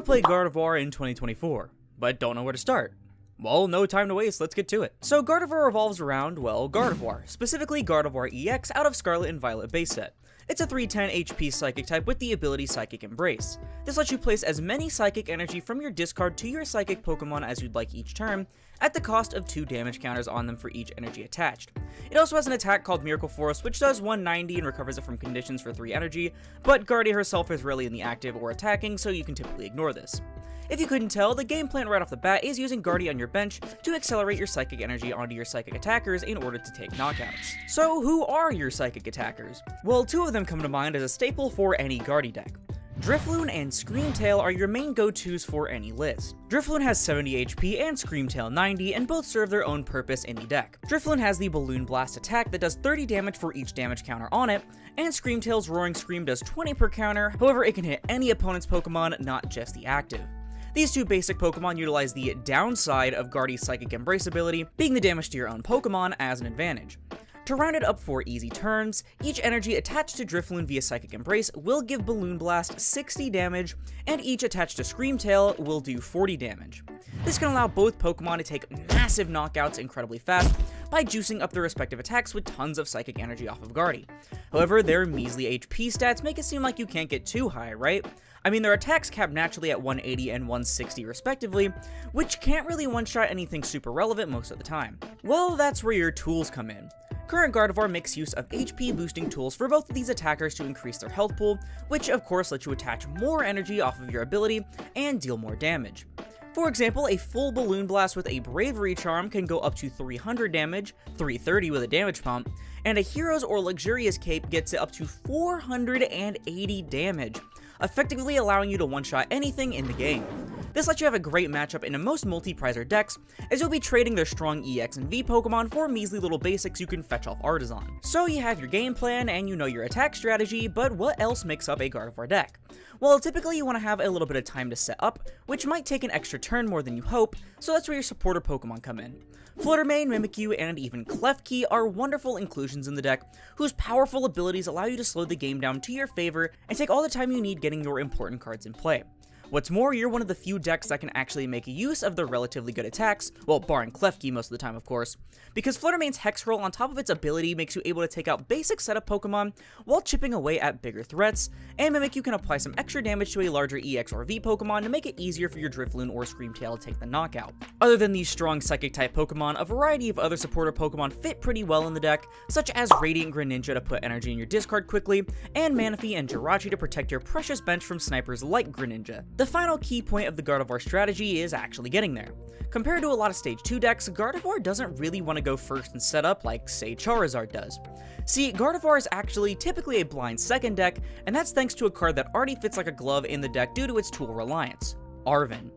play Gardevoir in 2024, but don't know where to start? Well, no time to waste, let's get to it. So Gardevoir revolves around, well, Gardevoir, specifically Gardevoir EX out of Scarlet and Violet base set. It's a 310 HP Psychic type with the ability Psychic Embrace. This lets you place as many Psychic Energy from your discard to your Psychic Pokemon as you'd like each turn, at the cost of 2 damage counters on them for each energy attached. It also has an attack called Miracle Force, which does 190 and recovers it from conditions for 3 energy, but Gardevoir herself is rarely in the active or attacking, so you can typically ignore this. If you couldn't tell, the game plan right off the bat is using Gardevoir on your bench to accelerate your Psychic Energy onto your Psychic attackers in order to take knockouts. So who are your Psychic attackers? Well, 2 of them come to mind as a staple for any Gardevoir deck. Drifloon and Screamtail are your main go-tos for any list. Drifloon has 70 HP and Screamtail 90, and both serve their own purpose in the deck. Drifloon has the Balloon Blast attack that does 30 damage for each damage counter on it, and Screamtail's Roaring Scream does 20 per counter, however it can hit any opponent's Pokemon, not just the active. These 2 basic Pokemon utilize the downside of Gardevoir's Psychic Embrace ability, being the damage to your own Pokemon, as an advantage. To round it up for easy turns, each energy attached to Drifloon via Psychic Embrace will give Balloon Blast 60 damage, and each attached to Screamtail will do 40 damage. This can allow both Pokemon to take massive knockouts incredibly fast by juicing up their respective attacks with tons of Psychic Energy off of Gardevoir. However, their measly HP stats make it seem like you can't get too high, right? I mean, their attacks cap naturally at 180 and 160 respectively, which can't really one-shot anything super relevant most of the time. Well, that's where your tools come in. Current Gardevoir makes use of HP boosting tools for both of these attackers to increase their health pool, which of course lets you attach more energy off of your ability and deal more damage. For example, a full Balloon Blast with a Bravery Charm can go up to 300 damage, 330 with a damage pump, and a Hero's or Luxurious Cape gets it up to 480 damage, effectively allowing you to one-shot anything in the game. This lets you have a great matchup in most multi-prizer decks, as you'll be trading their strong EX and V Pokemon for measly little basics you can fetch off Artisan. So you have your game plan and you know your attack strategy, but what else makes up a Gardevoir deck? Well, typically you want to have a little bit of time to set up, which might take an extra turn more than you hope, so that's where your supporter Pokemon come in. Fluttermane, Mimikyu, and even Klefki are wonderful inclusions in the deck, whose powerful abilities allow you to slow the game down to your favor and take all the time you need getting your important cards in play. What's more, you're one of the few decks that can actually make use of their relatively good attacks, well, barring Klefki most of the time of course, because Fluttermane's Hex Roll on top of its ability makes you able to take out basic setup Pokemon while chipping away at bigger threats, and Mimikyu can apply some extra damage to a larger EX or V Pokemon to make it easier for your Drifloon or Screamtail to take the knockout. Other than these strong Psychic type Pokemon, a variety of other supporter Pokemon fit pretty well in the deck, such as Radiant Greninja to put energy in your discard quickly, and Manaphy and Jirachi to protect your precious bench from snipers like Greninja. The final key point of the Gardevoir strategy is actually getting there. Compared to a lot of Stage 2 decks, Gardevoir doesn't really want to go first and set up like, say, Charizard does. See, Gardevoir is actually typically a blind second deck, and that's thanks to a card that already fits like a glove in the deck due to its tool reliance, Arven.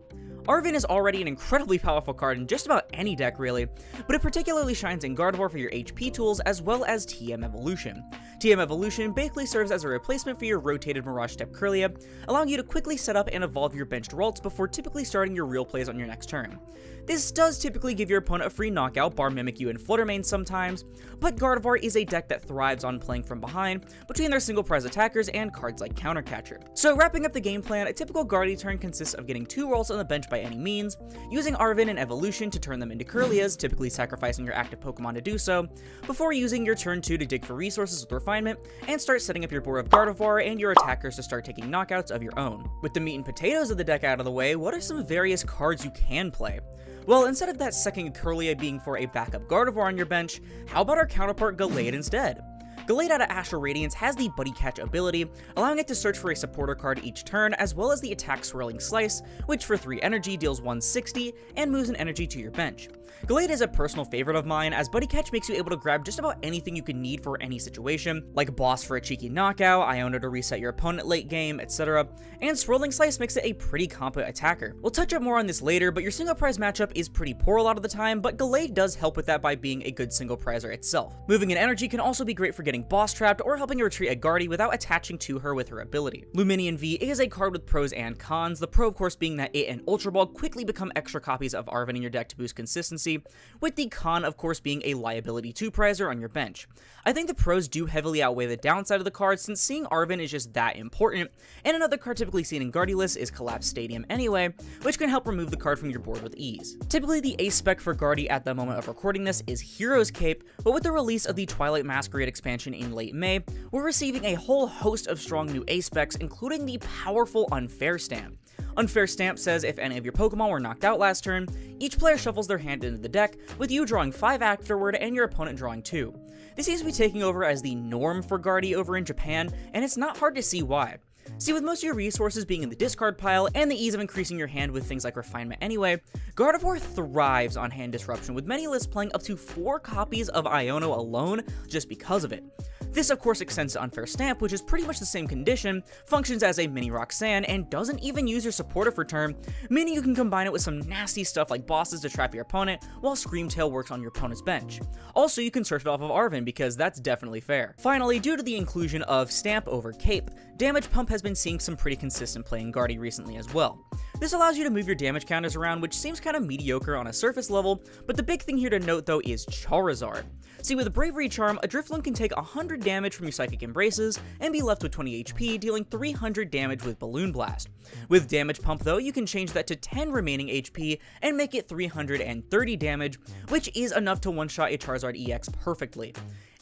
Arven is already an incredibly powerful card in just about any deck really, but it particularly shines in Gardevoir for your HP tools as well as TM Evolution. TM Evolution basically serves as a replacement for your rotated Mirage Step Kirlia, allowing you to quickly set up and evolve your benched Ralts before typically starting your real plays on your next turn. This does typically give your opponent a free knockout, bar Mimikyu and Fluttermane sometimes, but Gardevoir is a deck that thrives on playing from behind between their single prize attackers and cards like Countercatcher. So wrapping up the game plan, a typical Guardy turn consists of getting 2 Ralts on the bench by any means, using Arven and Evolution to turn them into Kirlias, typically sacrificing your active Pokemon to do so, before using your turn 2 to dig for resources with Refinement, and start setting up your board of Gardevoir and your attackers to start taking knockouts of your own. With the meat and potatoes of the deck out of the way, what are some various cards you can play? Well, instead of that second Kirlia being for a backup Gardevoir on your bench, how about our counterpart Gallade instead? Gallade out of Astral Radiance has the Buddy Catch ability, allowing it to search for a supporter card each turn, as well as the attack Swirling Slice, which for 3 energy deals 160 and moves an energy to your bench. Gallade is a personal favorite of mine, as Buddy Catch makes you able to grab just about anything you can need for any situation, like Boss for a cheeky knockout, Iona to reset your opponent late game, etc., and Swirling Slice makes it a pretty competent attacker. We'll touch up more on this later, but your single prize matchup is pretty poor a lot of the time, but Gallade does help with that by being a good single prizer itself. Moving in energy can also be great for getting getting boss trapped or helping you retreat a Guardy without attaching to her with her ability. Luminion V is a card with pros and cons, the pro of course being that it and Ultra Ball quickly become extra copies of Arven in your deck to boost consistency, with the con of course being a liability 2-prizer on your bench. I think the pros do heavily outweigh the downside of the card since seeing Arven is just that important, and another card typically seen in Guardy lists is Collapse Stadium anyway, which can help remove the card from your board with ease. Typically the ace spec for Guardy at the moment of recording this is Hero's Cape, but with the release of the Twilight Masquerade expansion in late May, we're receiving a whole host of strong new ace specs, including the powerful Unfair Stamp. Unfair Stamp says if any of your Pokemon were knocked out last turn, each player shuffles their hand into the deck, with you drawing 5 afterward and your opponent drawing 2. This seems to be taking over as the norm for Guardy over in Japan, and it's not hard to see why. See, with most of your resources being in the discard pile and the ease of increasing your hand with things like Refinement anyway, Gardevoir thrives on hand disruption, with many lists playing up to 4 copies of Iono alone just because of it. This of course extends to Unfair Stamp, which is pretty much the same condition, functions as a mini Roxanne, and doesn't even use your supporter for turn, meaning you can combine it with some nasty stuff like bosses to trap your opponent, while Screamtail works on your opponent's bench. Also, you can search it off of Arven, because that's definitely fair. Finally, due to the inclusion of Stamp over Cape, Damage Pump has been seeing some pretty consistent play in Guardy recently as well. This allows you to move your damage counters around, which seems kind of mediocre on a surface level, but the big thing here to note though is Charizard. See, with a Bravery Charm, a Drifloon can take 100 damage from your Psychic Embraces and be left with 20 HP, dealing 300 damage with Balloon Blast. With Damage Pump though, you can change that to 10 remaining HP and make it 330 damage, which is enough to one-shot a Charizard EX perfectly.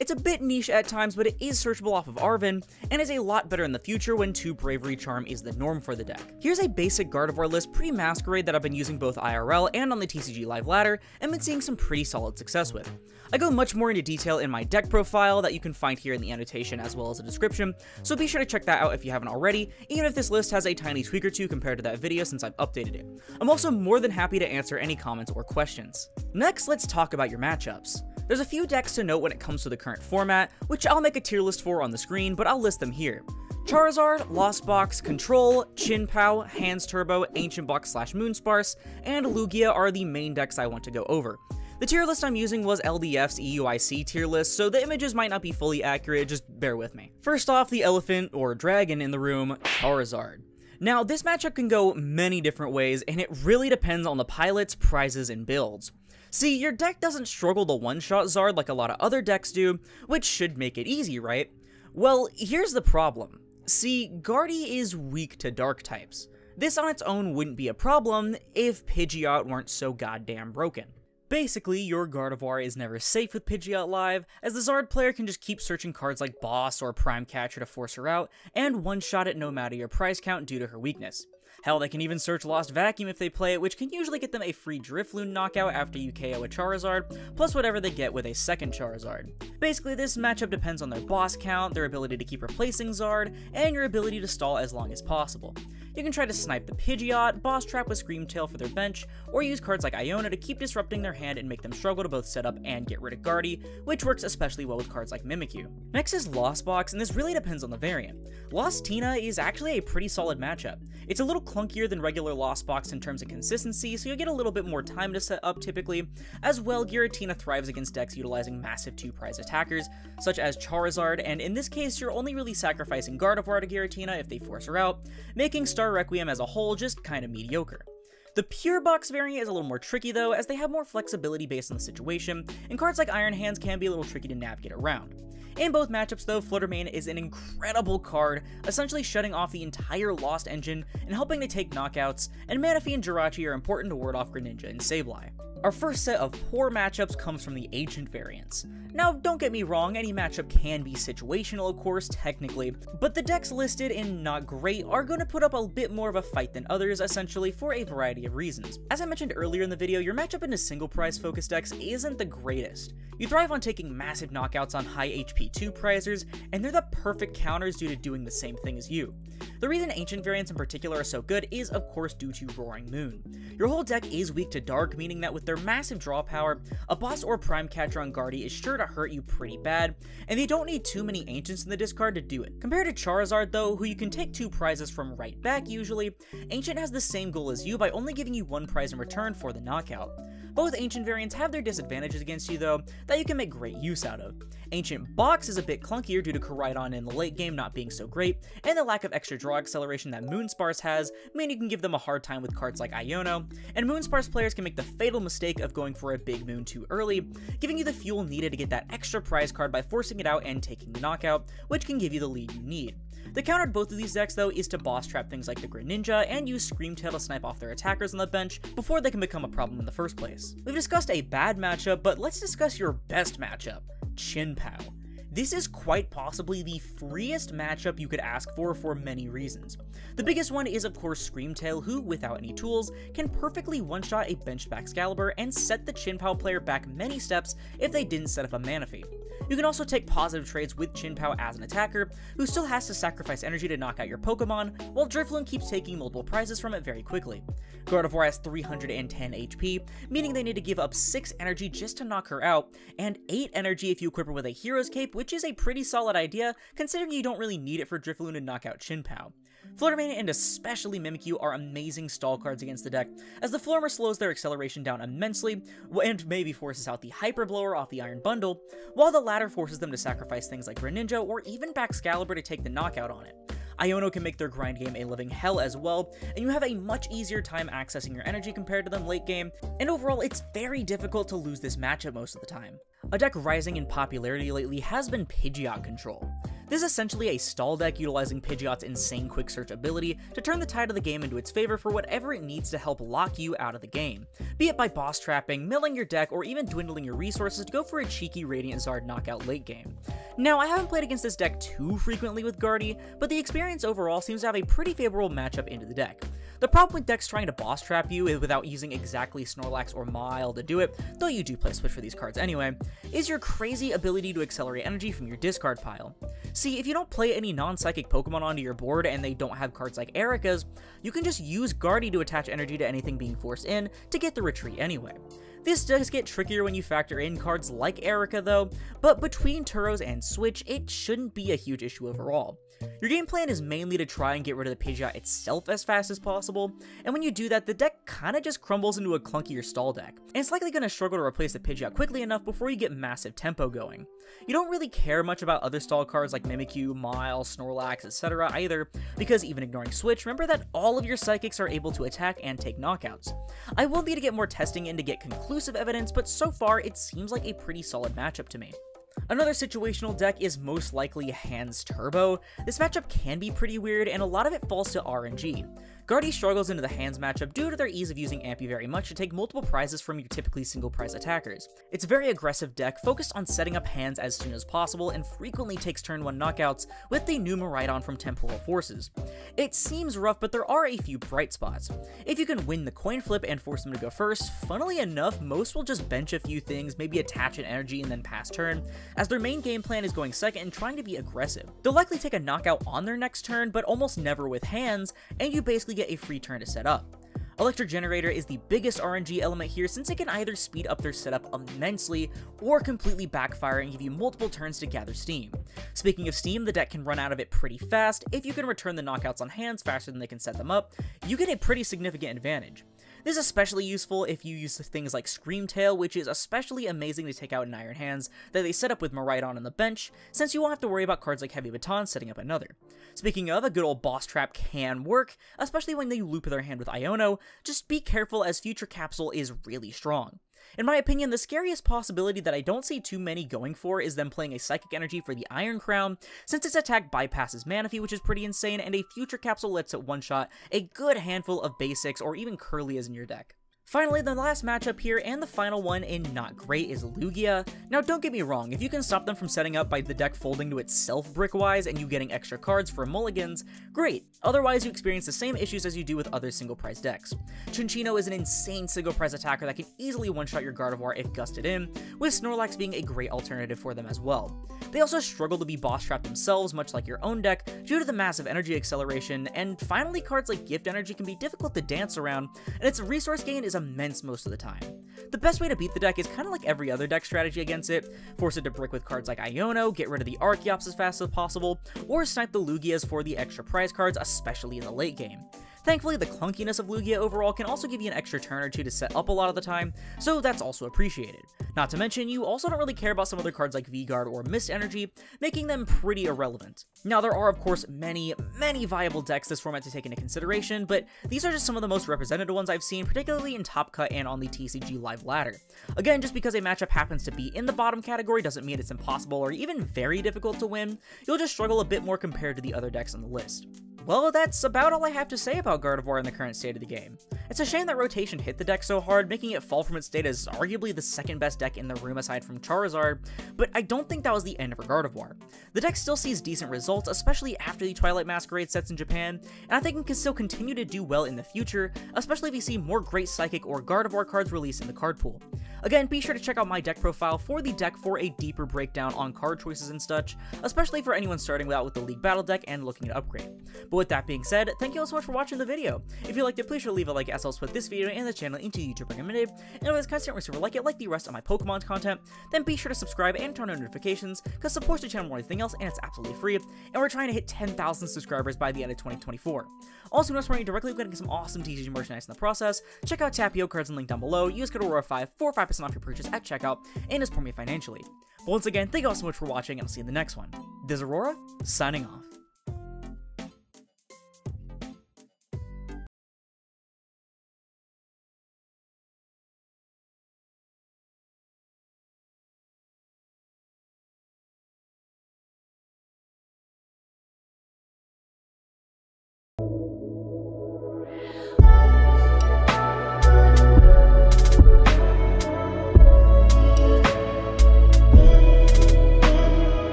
It's a bit niche at times, but it is searchable off of Arven, and is a lot better in the future when 2 Bravery Charm is the norm for the deck. Here's a basic Gardevoir list pre-Masquerade that I've been using both IRL and on the TCG Live ladder, and been seeing some pretty solid success with. I go much more into detail in my deck profile that you can find here in the annotation as well as the description, so be sure to check that out if you haven't already, even if this list has a tiny tweak or two compared to that video since I've updated it. I'm also more than happy to answer any comments or questions. Next, let's talk about your matchups. There's a few decks to note when it comes to the current format, which I'll make a tier list for on the screen, but I'll list them here. Charizard, Lost Box, Control, Chin-Pow, Hands Turbo, Ancient Box / Moonsparce, and Lugia are the main decks I want to go over. The tier list I'm using was LDF's EUIC tier list, so the images might not be fully accurate, just bear with me. First off, the elephant, or dragon in the room, Charizard. Now, this matchup can go many different ways, and it really depends on the pilots, prizes, and builds. See, your deck doesn't struggle to one-shot Zard like a lot of other decks do, which should make it easy, right? Well, here's the problem. See, Guardy is weak to dark types. This on its own wouldn't be a problem if Pidgeot weren't so goddamn broken. Basically, your Gardevoir is never safe with Pidgeot Live, as the Zard player can just keep searching cards like Boss or Prime Catcher to force her out, and one-shot it no matter your prize count due to her weakness. Hell, they can even search Lost Vacuum if they play it, which can usually get them a free Drifloon knockout after you KO a Charizard, plus whatever they get with a second Charizard. Basically, this matchup depends on their boss count, their ability to keep replacing Zard, and your ability to stall as long as possible. You can try to snipe the Pidgeot, boss trap with Screamtail for their bench, or use cards like Iona to keep disrupting their hand and make them struggle to both set up and get rid of Guardy, which works especially well with cards like Mimikyu. Next is Lost Box, and this really depends on the variant. Lost Tina is actually a pretty solid matchup. It's a little clunkier than regular Lost Box in terms of consistency, so you'll get a little bit more time to set up typically. As well, Giratina thrives against decks utilizing massive 2-prize attackers, such as Charizard, and in this case you're only really sacrificing Gardevoir to Giratina if they force her out, making Star Requiem as a whole just kinda mediocre. The Pure Box variant is a little more tricky though, as they have more flexibility based on the situation, and cards like Iron Hands can be a little tricky to navigate around. In both matchups though, Fluttermane is an incredible card, essentially shutting off the entire Lost engine and helping to take knockouts, and Manaphy and Jirachi are important to ward off Greninja and Sableye. Our first set of poor matchups comes from the Ancient variants. Now, don't get me wrong, any matchup can be situational of course, technically, but the decks listed in Not Great are going to put up a bit more of a fight than others, essentially, for a variety of reasons. As I mentioned earlier in the video, your matchup into single prize focused decks isn't the greatest. You thrive on taking massive knockouts on high HP 2-prizers, and they're the perfect counters due to doing the same thing as you. The reason Ancient variants in particular are so good is of course due to Roaring Moon. Your whole deck is weak to Dark, meaning that with their massive draw power, a boss or prime catcher on Guardy is sure to hurt you pretty bad, and they don't need too many Ancients in the discard to do it. Compared to Charizard though, who you can take 2 prizes from right back usually, Ancient has the same goal as you by only giving you 1 prize in return for the knockout. Both Ancient variants have their disadvantages against you though, that you can make great use out of. Ancient Boss Rocks is a bit clunkier due to Koraidon in the late game not being so great, and the lack of extra draw acceleration that Moonspars has mean you can give them a hard time with cards like Iono, and Moonspars players can make the fatal mistake of going for a big moon too early, giving you the fuel needed to get that extra prize card by forcing it out and taking the knockout, which can give you the lead you need. The counter to both of these decks though is to boss trap things like the Greninja and use Screamtail to snipe off their attackers on the bench before they can become a problem in the first place. We've discussed a bad matchup, but let's discuss your best matchup, Chien-Pao. This is quite possibly the freest matchup you could ask for many reasons. The biggest one is of course Screamtail, who, without any tools, can perfectly one-shot a benched Baxcalibur and set the Chien-Pao player back many steps if they didn't set up a Mana Fade. You can also take positive trades with Chien-Pao as an attacker, who still has to sacrifice energy to knock out your Pokemon, while Drifloon keeps taking multiple prizes from it very quickly. Gardevoir has 310 HP, meaning they need to give up 6 energy just to knock her out, and 8 energy if you equip her with a Hero's Cape, which is a pretty solid idea, considering you don't really need it for Drifloon to knock out Chien-Pao. Fluttermane and especially Mimikyu are amazing stall cards against the deck, as the Flormer slows their acceleration down immensely, and maybe forces out the Hyper Blower off the Iron Bundle, while the latter forces them to sacrifice things like Greninja or even Baxcalibur to take the knockout on it. Iono can make their grind game a living hell as well, and you have a much easier time accessing your energy compared to them late game, and overall it's very difficult to lose this matchup most of the time. A deck rising in popularity lately has been Pidgeot Control. This is essentially a stall deck utilizing Pidgeot's insane quick search ability to turn the tide of the game into its favor for whatever it needs to help lock you out of the game, be it by boss trapping, milling your deck, or even dwindling your resources to go for a cheeky Radiant Zard knockout late game. Now, I haven't played against this deck too frequently with Gardy, but the experience overall seems to have a pretty favorable matchup into the deck. The problem with decks trying to boss trap you without using exactly Snorlax or Mile to do it, though you do play Switch for these cards anyway, is your crazy ability to accelerate energy from your discard pile. See, if you don't play any non-psychic Pokemon onto your board and they don't have cards like Erica's, you can just use Gardy to attach energy to anything being forced in to get the retreat anyway. This does get trickier when you factor in cards like Erica though, but between Turos and Switch, it shouldn't be a huge issue overall. Your game plan is mainly to try and get rid of the Pidgeot itself as fast as possible, and when you do that, the deck kinda just crumbles into a clunkier stall deck, and it's likely gonna struggle to replace the Pidgeot quickly enough before you get massive tempo going. You don't really care much about other stall cards like Mimikyu, Mile, Snorlax, etc. either, because even ignoring Switch, remember that all of your Psychics are able to attack and take knockouts. I will need to get more testing in to get conclusive evidence, but so far it seems like a pretty solid matchup to me. Another situational deck is most likely Hands Turbo. This matchup can be pretty weird, and a lot of it falls to RNG. Gardy struggles into the Hands matchup due to their ease of using Ampy very much to take multiple prizes from your typically single prize attackers. It's a very aggressive deck focused on setting up hands as soon as possible and frequently takes turn 1 knockouts with the new Miraidon from Temporal Forces. It seems rough, but there are a few bright spots. If you can win the coin flip and force them to go first, funnily enough, most will just bench a few things, maybe attach an energy and then pass turn, as their main game plan is going second and trying to be aggressive. They'll likely take a knockout on their next turn, but almost never with hands, and you basically get a free turn to set up. Electric Generator is the biggest RNG element here since it can either speed up their setup immensely or completely backfire and give you multiple turns to gather steam. Speaking of steam, the deck can run out of it pretty fast. If you can return the knockouts on hands faster than they can set them up, you get a pretty significant advantage. This is especially useful if you use things like Screamtail, which is especially amazing to take out in Iron Hands that they set up with Miraidon on the bench, since you won't have to worry about cards like Heavy Baton setting up another. Speaking of, a good old boss trap can work, especially when they loop their hand with Iono. Just be careful as Future Capsule is really strong. In my opinion, the scariest possibility that I don't see too many going for is them playing a Psychic Energy for the Iron Crown, since its attack bypasses Mana Fee, which is pretty insane, and a Future Capsule lets it one-shot a good handful of basics or even Curlias in your deck. Finally, the last matchup here, and the final one in not great, is Lugia. Now don't get me wrong, if you can stop them from setting up by the deck folding to itself brick-wise and you getting extra cards for mulligans, great. Otherwise, you experience the same issues as you do with other single-prize decks. Chinchino is an insane single-prize attacker that can easily one-shot your Gardevoir if gusted in, with Snorlax being a great alternative for them as well. They also struggle to be boss trapped themselves, much like your own deck, due to the massive energy acceleration, and finally cards like Gift Energy can be difficult to dance around, and its resource gain is immense most of the time. The best way to beat the deck is kind of like every other deck strategy against it: force it to brick with cards like Iono, get rid of the Archeops as fast as possible, or snipe the Lugias for the extra prize cards, especially in the late game. Thankfully, the clunkiness of Lugia overall can also give you an extra turn or two to set up a lot of the time, so that's also appreciated. Not to mention, you also don't really care about some other cards like V-Guard or Mist Energy, making them pretty irrelevant. Now, there are of course many viable decks this format to take into consideration, but these are just some of the most representative ones I've seen, particularly in Top Cut and on the TCG Live Ladder. Again, just because a matchup happens to be in the bottom category doesn't mean it's impossible or even very difficult to win. You'll just struggle a bit more compared to the other decks on the list. Well, that's about all I have to say about Gardevoir in the current state of the game. It's a shame that rotation hit the deck so hard, making it fall from its state as arguably the second best deck in the room aside from Charizard, but I don't think that was the end for Gardevoir. The deck still sees decent results, especially after the Twilight Masquerade sets in Japan, and I think it can still continue to do well in the future, especially if you see more great Psychic or Gardevoir cards released in the card pool. Again, be sure to check out my deck profile for the deck for a deeper breakdown on card choices and such, especially for anyone starting out with the League Battle deck and looking to upgrade. But with that being said, thank you all so much for watching the video. If you liked it, please sure to leave a like as helps put this video and the channel into YouTube recommended, and if it's content super like it, like the rest of my Pokemon content, then be sure to subscribe and turn on notifications, because it supports the channel more than anything else, and it's absolutely free, and we're trying to hit 10,000 subscribers by the end of 2024. Also, if you want to support me directly, we're going to get some awesome TCG merchandise in the process. Check out Tapio cards and link down below. Use code Aurora5 for 5% off your purchase at checkout, and support me financially. But once again, thank you all so much for watching, and I'll see you in the next one. This is Aurora, signing off.